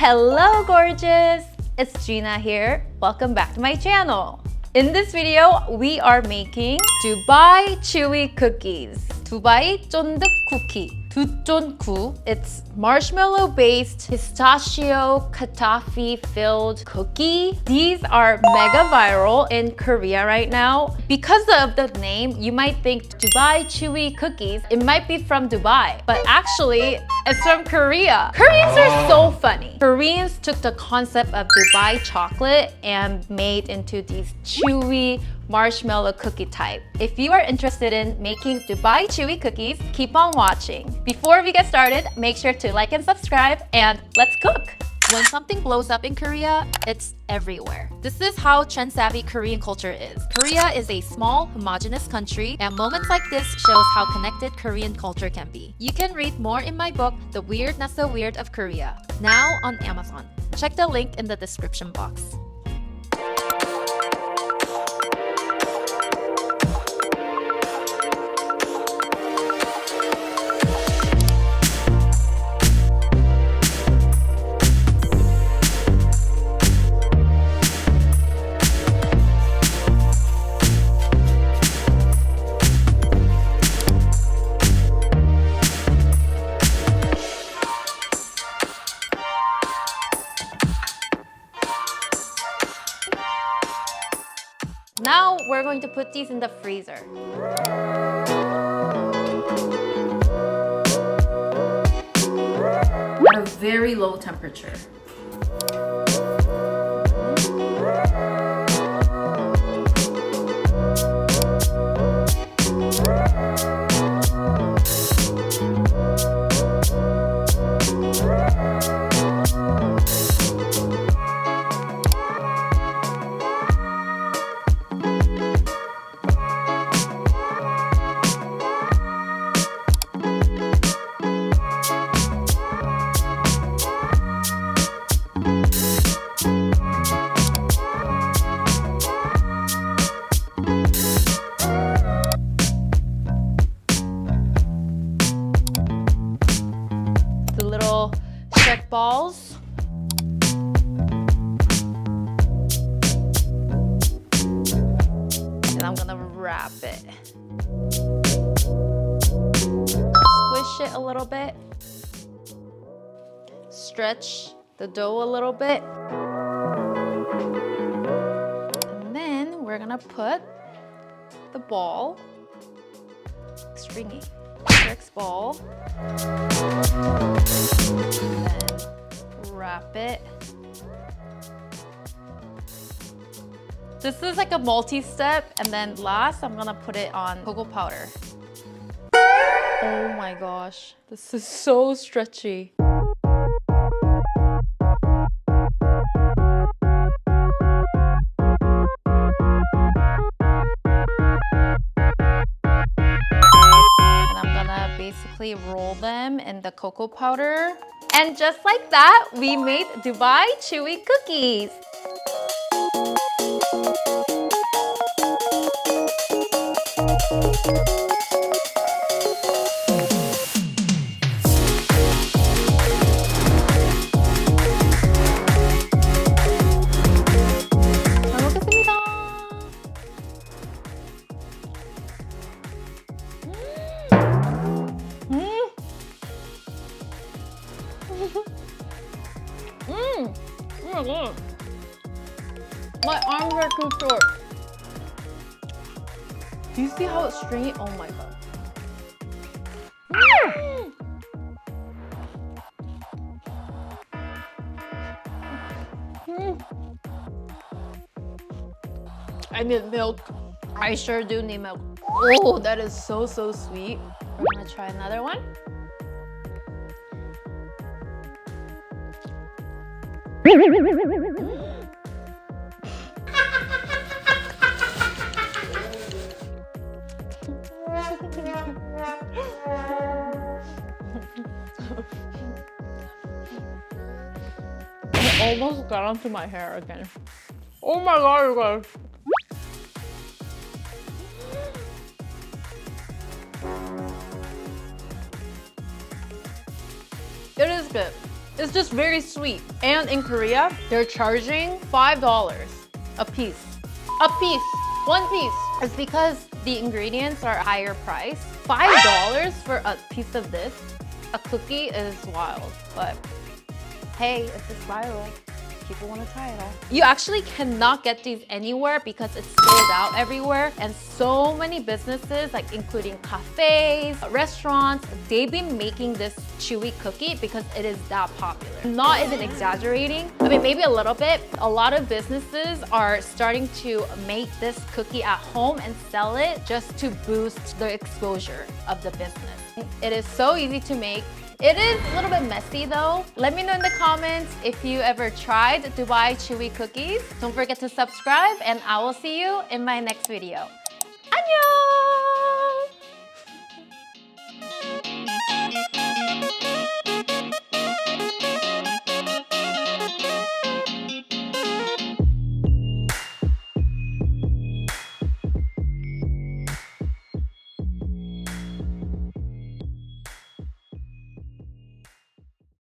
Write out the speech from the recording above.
Hello gorgeous! It's Gina here. Welcome back to my channel. In this video, we are making Dubai chewy cookies. Dubai 쫀득 cookie. 두쫀쿠. It's marshmallow-based pistachio Kadaif-filled cookie. These are mega viral in Korea right now. Because of the name, you might think Dubai chewy cookies. It might be from Dubai, but actually, it's from Korea. Koreans are so funny. Koreans took the concept of Dubai chocolate and made into these chewy marshmallow cookie type. If you are interested in making Dubai chewy cookies, keep on watching. Before we get started, make sure to like and subscribe, and let's cook! When something blows up in Korea, it's everywhere. This is how trend-savvy Korean culture is. Korea is a small, homogeneous country, and moments like this shows how connected Korean culture can be. You can read more in my book, The Weird Not So Weird of Korea, now on Amazon. Check the link in the description box. Now we're going to put these in the freezer. At a very low temperature. Balls. And I'm gonna wrap it. Squish it a little bit. Stretch the dough a little bit. And then we're gonna put the ball, stringy, Trix ball. Wrap it. This is like a multi-step, and then last I'm gonna put it on cocoa powder. Oh my gosh, this is so stretchy. And I'm gonna basically roll them in the cocoa powder. And just like that, we made Dubai chewy cookies. 잘 먹겠습니다. Oh my god. My arms are too short. Do you see how it's stringy? Oh my god. I need milk. I sure do need milk. Oh, that is so sweet. We're gonna try another one. It almost got onto my hair again. Oh my god, you guys. It is good. It's just very sweet. And in Korea, they're charging $5 a piece. A piece. One piece. It's because the ingredients are higher price. $5 for a piece of this, a cookie, is wild. But hey, it's just viral. People want to try it all. You actually cannot get these anywhere because it's sold out everywhere. And so many businesses, like including cafes, restaurants, they've been making this chewy cookie because it is that popular. I'm not even exaggerating. I mean, maybe a little bit. A lot of businesses are starting to make this cookie at home and sell it just to boost the exposure of the business. It is so easy to make. It is a little bit messy though. Let me know in the comments if you ever tried Dubai Chewy cookies. Don't forget to subscribe and I will see you in my next video. 안녕!